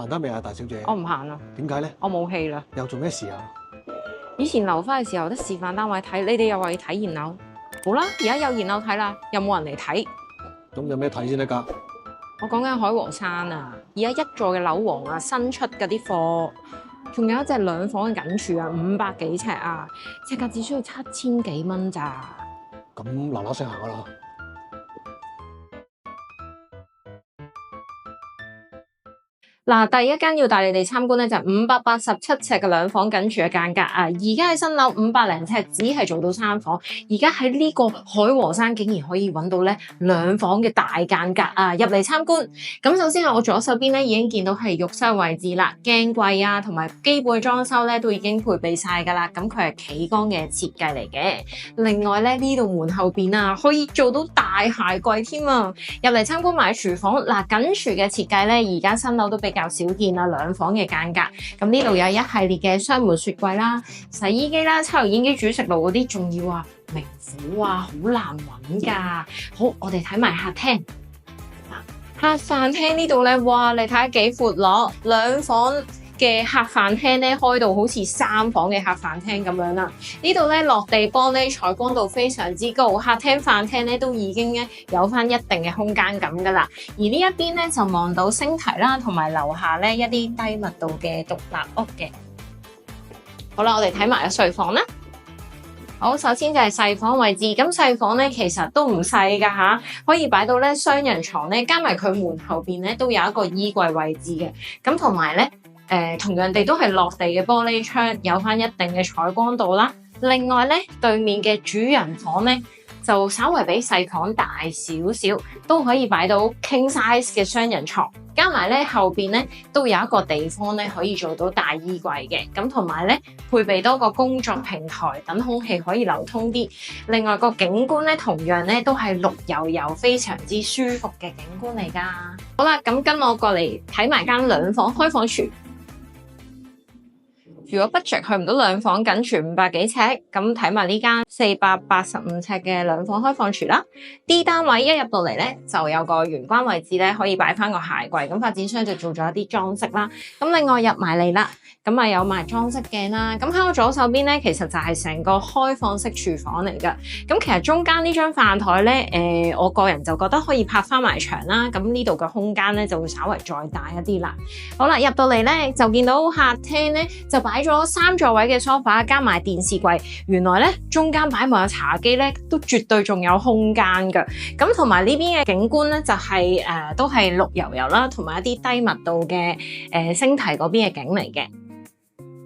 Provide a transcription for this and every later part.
行得未啊，大小姐？我唔行啦，點解咧？我冇戲啦。又做咩事啊？以前留翻嘅時候得示範單位睇，你哋又話要睇現樓。好啦，而家有現樓睇啦，有冇人嚟睇？咁有咩睇先得㗎？我講緊海和山啊，而家一座嘅樓王啊，新出嗰啲貨，仲有一隻兩房嘅緊處啊，500幾尺啊，尺價只需要7000幾蚊咋。咁嗱嗱聲行啦。嗱，第一間要帶你哋參觀咧，就係587尺嘅兩房緊處嘅間隔啊！而家喺新樓500零尺，只係做到3房。而家喺呢個海和山，竟然可以揾到咧2房嘅大間隔啊！入嚟參觀。咁首先係我左手邊咧，已經見到係浴室位置啦，鏡櫃啊，同埋基本嘅裝修咧，都已經配備晒㗎啦。咁佢係企缸嘅設計嚟嘅。另外咧，呢度門後邊啊，可以做到大鞋櫃添啊！入嚟參觀埋廚房，嗱緊廚嘅設計咧，而家新樓都比較少見啦，2房嘅間隔。咁呢度有一系列嘅雙門雪櫃啦、洗衣機啦、抽油煙機、煮食爐嗰啲，仲要啊明火啊，好難揾㗎。好，我哋睇埋客廳。客飯廳呢度咧，哇！你睇下幾闊落，2房嘅客飯廳咧，開到好似3房嘅客飯廳咁樣啦。呢度咧落地玻璃，採光度非常之高，客廳飯廳咧都已經咧有翻一定嘅空間感噶啦。而呢一邊咧就望到星堤啦，同埋樓下咧一啲低密度嘅獨立屋嘅。好啦，我哋睇埋個睡房啦。好，首先就係細房位置，咁細房咧其實都唔細噶吓，可以擺到咧雙人床咧，加埋佢門後邊咧都有一個衣櫃位置嘅，咁同埋咧。同樣地都係落地嘅玻璃窗，有翻一定嘅採光度啦。另外咧，對面嘅主人房咧就稍為比細房大少少，都可以擺到 king size 嘅雙人床。加埋咧後邊咧都有一個地方咧可以做到大衣櫃嘅，咁同埋咧配備多個工作平台，等空氣可以流通啲。另外個景觀咧同樣咧都係綠油油，非常之舒服嘅景觀嚟㗎。好啦，咁跟我過嚟睇埋間2房開放廚。如果 budget 去唔到2房緊廚500幾尺，咁睇埋呢間485尺嘅2房開放廚啦。D 單位一入到嚟咧，就有個玄關位置咧，可以擺翻個鞋櫃。咁發展商就做咗一啲裝飾啦。咁另外入埋嚟啦，咁啊有埋裝飾鏡啦。咁喺我左手邊咧，其實就係成個開放式廚房嚟㗎。咁其實中間呢張飯台咧，我個人就覺得可以拍翻埋牆啦。咁呢度嘅空間咧就會稍微再大一啲啦。好啦，入到嚟咧就見到客廳咧就擺咗3座位嘅 sofa 加埋電視櫃，原來咧中間擺埋個茶幾咧都絕對仲有空間㗎。咁同埋呢邊嘅景觀咧就係都係綠油油啦，同埋一啲低密度嘅星堤嗰邊嘅景嚟嘅。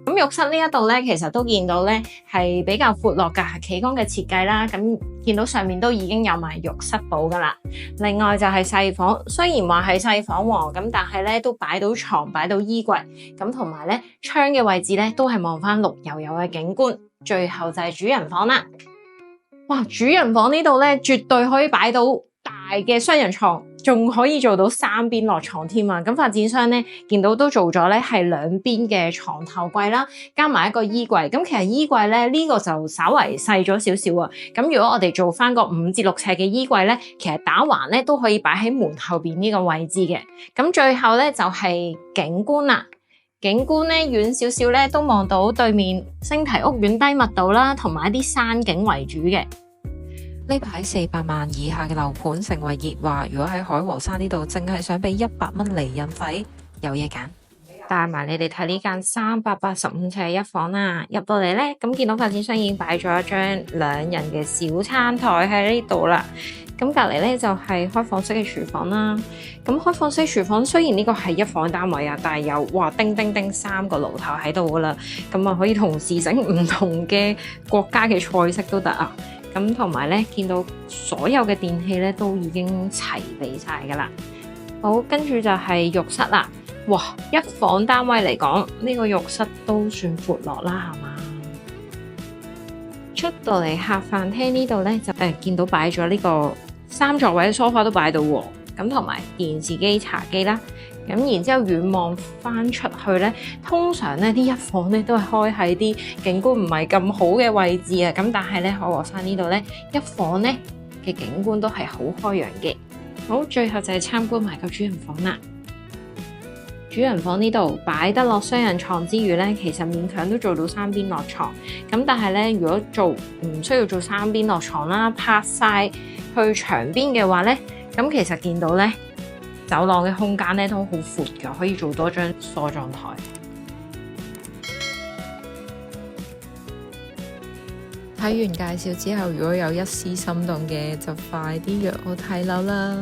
咁浴室呢一度咧，其實都見到咧係比較闊落㗎，係企缸嘅設計啦。咁見到上面都已經有埋浴室寶㗎啦。另外就係細房，雖然話係細房喎，咁但係咧都擺到床、擺到衣櫃，咁同埋咧窗嘅位置咧都係望翻綠油油嘅景觀。最後就係主人房啦。哇！主人房呢度咧絕對可以擺到大嘅雙人床，仲可以做到3邊落床添啊！咁發展商咧見到都做咗咧係2邊嘅床頭櫃啦，加埋一個衣櫃。咁其實衣櫃咧呢個就稍為細咗少少啊。咁如果我哋做翻個5至6尺嘅衣櫃咧，其實打橫咧都可以擺喺門後邊呢個位置嘅。咁最後咧就係景觀啦。景觀咧遠少少咧都望到對面星堤屋苑低密度啦，同埋一啲山景為主嘅。呢排400萬以下嘅樓盤成為熱話，如果喺海和山呢度淨係想俾100蚊釐印費，有嘢揀。帶埋你哋睇呢間385尺一房啦，入到嚟咧，咁見到發展商已經擺咗一張2人嘅小餐台喺呢度啦。咁隔離咧就係開放式嘅廚房啦。咁開放式廚房雖然呢個係1房單位啊，但係有叮3個爐頭喺度噶啦，咁啊可以同時整唔同嘅國家嘅菜式都得啊。咁同埋咧，見到所有嘅電器咧都已經齊備晒噶啦。好，跟住就係浴室啦。哇，1房單位嚟講，呢個浴室都算闊落啦，係嘛？出到嚟客飯廳呢度咧，就見到擺咗呢個3座位嘅梳化都擺到喎。咁同埋電視機、茶幾啦。咁然之後遠望翻出去咧，通常咧啲1房咧都係開喺啲景觀唔係咁好嘅位置啊。咁但係咧海和山呢度咧1房咧嘅景觀都係好開揚嘅。好，最後就係參觀埋個主人房啦。主人房呢度擺得落雙人床之餘咧，其實勉強都做到三邊落床。咁但係咧，如果唔需要做三邊落床啦，拍晒去牆邊嘅話咧，咁其實見到咧走廊嘅空間咧都好闊㗎，可以做多張梳妝台。睇完介紹之後，如果有一絲心動嘅，就快啲約我睇樓啦！